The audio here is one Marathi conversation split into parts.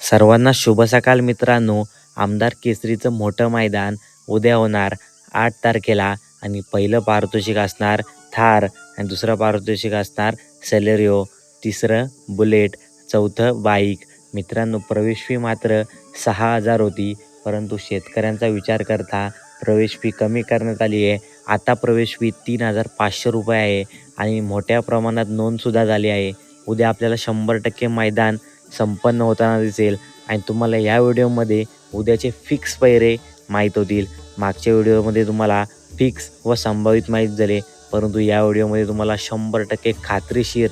सर्वांना शुभ सकाळ मित्रांनो. आमदार केसरीचं मोठं मैदान उद्या होणार 8 तारखेला आणि पहिलं पारितोषिक असणार थार आणि दुसरं पारितोषिक असणार सेलेरिओ, तिसरं बुलेट, चौथं बाईक. मित्रांनो, प्रवेश फी मात्र 6,000 होती, परंतु शेतकऱ्यांचा विचार करता प्रवेश फी कमी करण्यात आली आहे. आता प्रवेश फी 3,500 रुपये आहे आणि मोठ्या प्रमाणात नोंदसुद्धा झाली आहे. उद्या आपल्याला 100% मैदान संपन्न होताना दिसेल आणि तुम्हाला या व्हिडिओमध्ये उद्याचे फिक्स पैरे माहीत होतील. मागच्या व्हिडिओमध्ये तुम्हाला फिक्स व संभावित माहीत झाले, परंतु या व्हिडिओमध्ये तुम्हाला 100% खात्रीशीर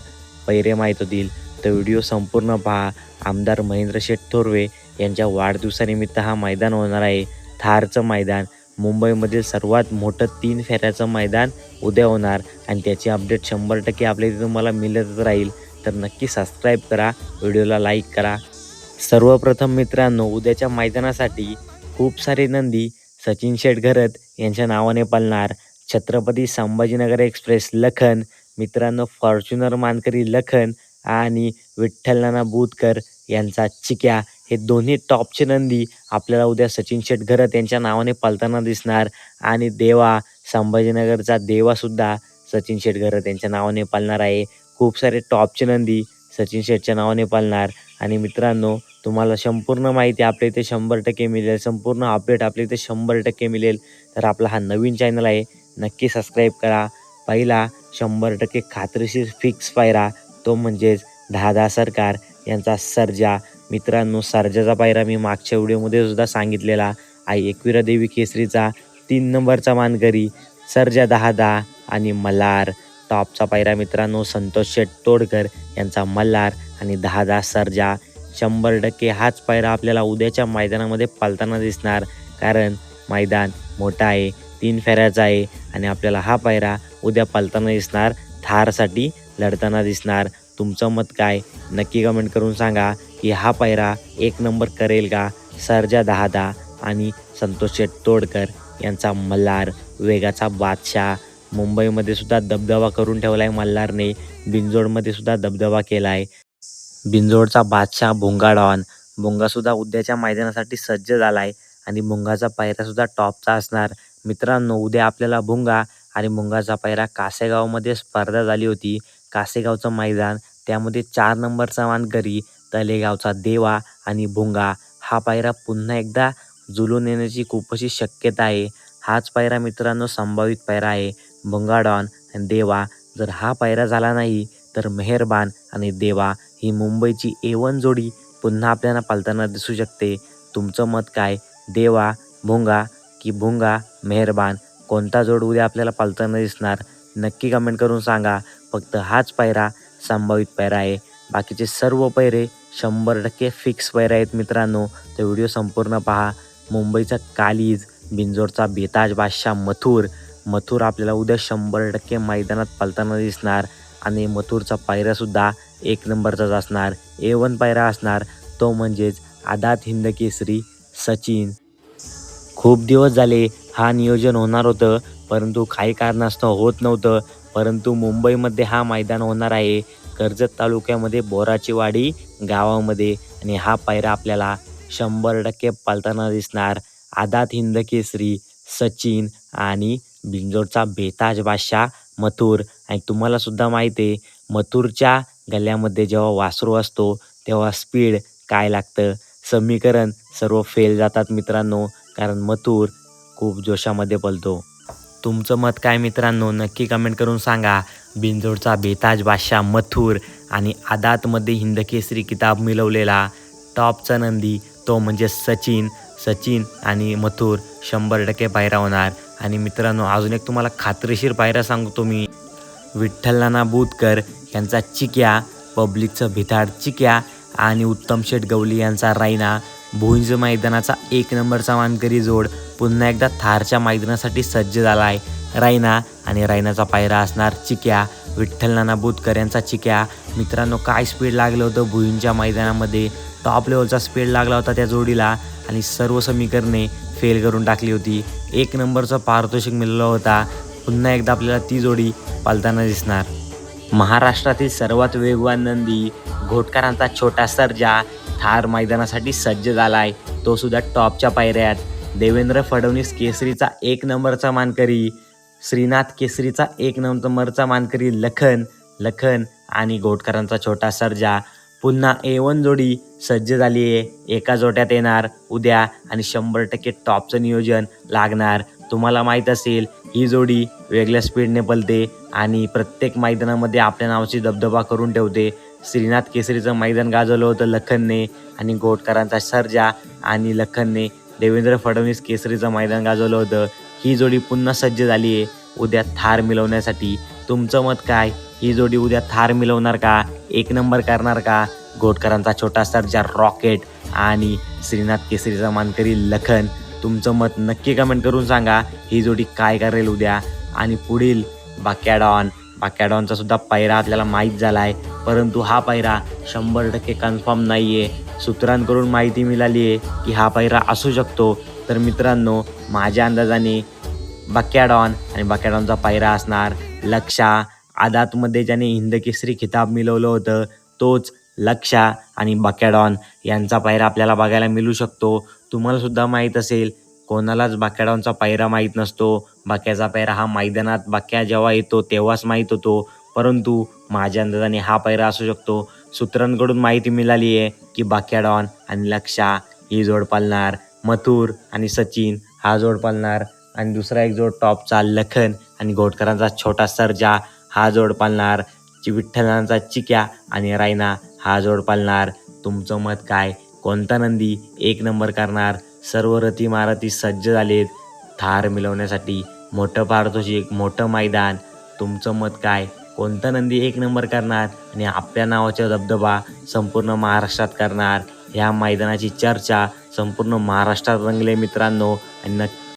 पैरे माहीत होतील. तर व्हिडिओ संपूर्ण पहा. आमदार महेंद्र शेठ थोरवे यांच्या वाढदिवसानिमित्त हा मैदान होणार आहे. थारचं मैदान, मुंबईमधील सर्वात मोठं 3 फेऱ्याचं मैदान उद्या होणार आणि त्याची अपडेट 100% आपल्या इथे तुम्हाला मिळतच राहील. तर नक्की सबस्क्राईब करा, व्हिडिओला लाईक करा. सर्वप्रथम मित्रांनो, उद्याच्या मैदानासाठी खूप सारे नंदी सचिन शेठ घरत यांच्या नावाने पळणार. छत्रपती संभाजीनगर एक्सप्रेस लखन, मित्रांनो फॉर्च्युनर मानकरी लखन आणि विठ्ठल नाना बुधकर यांचा चिक्या, हे दोन्ही टॉपचे नंदी आपल्याला उद्या सचिन शेठ घरत यांच्या नावाने पळताना दिसणार. आणि देवा, संभाजीनगरचा देवासुद्धा सचिन शेठ घरत यांच्या नावाने पळणार आहे. खूप सारे टॉपचे नंदी सचिन शेठच्या नावाने पळणार. आणि मित्रांनो, तुम्हाला संपूर्ण माहिती आपल्या इथे 100% मिळेल, संपूर्ण अपडेट आपल्या इथे 100% मिळेल. तर आपला हा नवीन चॅनल आहे, नक्की सबस्क्राईब करा. पहिला 100% खात्रीशीर फिक्स पायरा तो म्हणजेच 10 सरकार यांचा सर्जा. मित्रांनो, सर्जाचा पायरा मी मागच्या व्हिडिओमध्ये सुद्धा सांगितलेला आहे. एकविरा देवी केसरीचा 3 नंबरचा मानकरी सर्जा 10 आणि मल्हार. टॉपचा पायरा मित्रांनो संतोष शेठ तोडकर यांचा मल्हार आणि 10 सर्जा. 100% हाच पायरा आपल्याला उद्याच्या मैदानामध्ये पळताना दिसणार, कारण मैदान मोठा आहे, 3 फेऱ्याचा आहे आणि आपल्याला हा पायरा उद्या पळताना दिसणार, थारसाठी लढताना दिसणार. तुमचं मत काय नक्की कमेंट करून सांगा की हा पायरा 1 नंबर करेल का? सर्जा 10 आणि संतोष शेठ तोडकर यांचा मल्हार, वेगाचा बादशाह. मुंबईमध्ये सुद्धा दबदबा करून ठेवला आहे मल्हारने, बिंजोडमध्ये सुद्धा दबदबा केला आहे. बिंजोडचा बादशाह भुंगा डॉन, भुंगासुद्धा उद्याच्या मैदानासाठी सज्ज झाला आहे आणि भुंगाचा पायरासुद्धा टॉपचा असणार. मित्रांनो, उद्या आपल्याला भुंगा आणि भुंगाचा पायरा कासेगावमध्ये स्पर्धा झाली होती. कासेगावचं मैदान, त्यामध्ये 4 नंबरचा मानकरी तलेगावचा देवा आणि भुंगा. हा पायरा पुन्हा एकदा जुळून येण्याची खूप अशी शक्यता आहे. हाच पायरा मित्रांनो संभावित पायरा आहे, भुंगा डॉन आणि देवा. जर हा पायरा झाला नाही तर मेहरबान आणि देवा ही मुंबईची A1 जोडी पुन्हा आपल्याला पळताना दिसू शकते. तुमचं मत काय? देवा, भुंगा की भुंगा मेहरबान, कोणता जोड उद्या आपल्याला पळताना दिसणार? नक्की कमेंट करून सांगा. फक्त हाच पायरा संभावित पायरा आहे, बाकीचे सर्व पैरे 100% फिक्स पैरे आहेत मित्रांनो. तर व्हिडिओ संपूर्ण पहा. मुंबईचा कालीज, बिंजोडचा बेताज बादशाह मथुर आपल्याला उद्या 100% मैदानात पळताना दिसणार आणि मथुरचा पायरासुद्धा 1 नंबरचाच असणार, A1 पायरा असणार, तो म्हणजेच आदात हिंद केसरी सचिन. खूप दिवस झाले हा नियोजन होणार होतं, परंतु काही कारणास्तव होत नव्हतं. परंतु मुंबईमध्ये हा मैदान होणार आहे, कर्जत तालुक्यामध्ये बोराची वाडी गावामध्ये, आणि हा पायरा आपल्याला 100% पळताना दिसणार. आदात हिंद केसरी सचिन आणि बिंजोडचा बेताज बादशाह मथुर. आणि तुम्हाला सुद्धा माहिती आहे, मथुरच्या गल्ल्यामध्ये जेव्हा वासरू असतो तेव्हा स्पीड काय लागतं, समीकरण सर्व फेल जातात मित्रांनो, कारण मथुर खूप जोशामध्ये पळतो. तुमचं मत काय मित्रांनो नक्की कमेंट करून सांगा. बिंजोडचा बेताज बादशाह मथुर आणि आदातमध्ये हिंद केसरी किताब मिळवलेला टॉपचा नंदी तो म्हणजे सचिन आणि मथुर 100% पायरा होणार. आणि मित्रांनो, अजून एक तुम्हाला खात्रीशीर पायरा सांगतो मी. विठ्ठल नाना बुधकर यांचा चिक्या, पब्लिकचं भिताड चिक्या आणि उत्तम शेठ गवली यांचा रायना. भुईंज मैदानाचा 1 नंबरचा मानकरी जोड पुन्हा एकदा थारच्या मैदानासाठी सज्ज झाला आहे. रायना आणि रायनाचा पायरा असणार चिक्या, विठ्ठल नाना बुधकर यांचा चिक्या. मित्रांनो, काय स्पीड लागलं होतं भुईंच्या मैदानामध्ये, टॉप लेवलचा स्पीड लागला होता त्या जोडीला आणि सर्व समीकरणे फेल करून टाकली होती. 1 नंबरचा पारितोषिक मिळाला होता. पुन्हा एकदा आपल्याला ती जोडी पाळताना दिसणार. महाराष्ट्रातील सर्वात वेगवान नंदी घोटकरांचा छोटा सर्जा थार मैदानासाठी सज्ज झाला आहे, तो सुद्धा टॉपच्या पायऱ्यात. देवेंद्र फडणवीस केसरीचा 1 नंबरचा मानकरी, श्रीनाथ केसरीचा 1 नंबरचा मानकरी लखन आणि घोटकरांचा छोटा सर्जा. पुन्हा A1 जोडी सज्ज झाली आहे, एका जोट्यात येणार उद्या आणि 100% टॉपचं नियोजन लागणार. तुम्हाला माहीत असेल ही जोडी वेगळ्या स्पीडने पळते आणि प्रत्येक मैदानामध्ये आपल्या नावाची दबदबा करून ठेवते. श्रीनाथ केसरीचं मैदान गाजवलं होतं लखनने आणि घोटकरांचा सर्जा आणि लखनने देवेंद्र फडणवीस केसरीचं मैदान गाजवलं होतं. ही जोडी पुन्हा सज्ज झाली आहे उद्या थार मिळवण्यासाठी. तुमचं मत काय? ही जोडी उद्या थार मिळवणार का? 1 नंबर करणार का? घोटकरांचा छोटा सर्जा रॉकेट आणि श्रीनाथ केसरीचा मानकरी लखन. तुमचं मत नक्की कमेंट करून सांगा. ही जोडी काय करेल उद्या. आणि पुढील बाक्याडॉनचा सुद्धा पायरा आपल्याला माहीत झाला आहे, परंतु हा पायरा 100% कन्फर्म नाही आहे. सूत्रांकडून माहिती मिळाली आहे की हा पायरा असू शकतो. तर मित्रांनो, माझ्या अंदाजाने बाक्याडॉन आणि बाक्याडॉनचा पायरा असणार लक्षा. आदातमध्ये ज्याने हिंदकेसरी खिताब मिळवलं होतं तोच लक्षा आणि बाक्याडॉन यांचा पायरा आपल्याला बघायला मिळू शकतो. तुम्हाला सुद्धा माहीत असेल, कोणालाच बाक्याडॉनचा पायरा माहीत नसतो. बाक्याचा पायरा हा मैदानात बाक्या जेव्हा येतो तेव्हाच माहीत होतो, परंतु माझ्या अंदाजाने हा पायरा असू शकतो. सूत्रांकडून माहिती मिळाली आहे की बाक्याडॉन आणि लक्षा ही जोड पाळणार, मथुर आणि सचिन हा जोड पाळणार आणि दुसरा एक जोड टॉपचा लखन आणि घोटकरांचा छोटा सर्जा हा जोड पाळणार. विठ्ठलांचा चिक्या आणि रायना हा जोड पाळणार. तुमचं मत काय? कोणता नंदी 1 नंबर करणार? सर्व रथी महारथी सज्ज झालेत थार मिळवण्यासाठी. मोठं पारितोषिक, मोठं मैदान. तुमचं मत काय? कोणता नंदी 1 नंबर करणार आणि आपल्या नावाचा दबदबा संपूर्ण महाराष्ट्रात करणार? ह्या मैदानाची चर्चा संपूर्ण महाराष्ट्रात रंगले मित्रांनो. आणि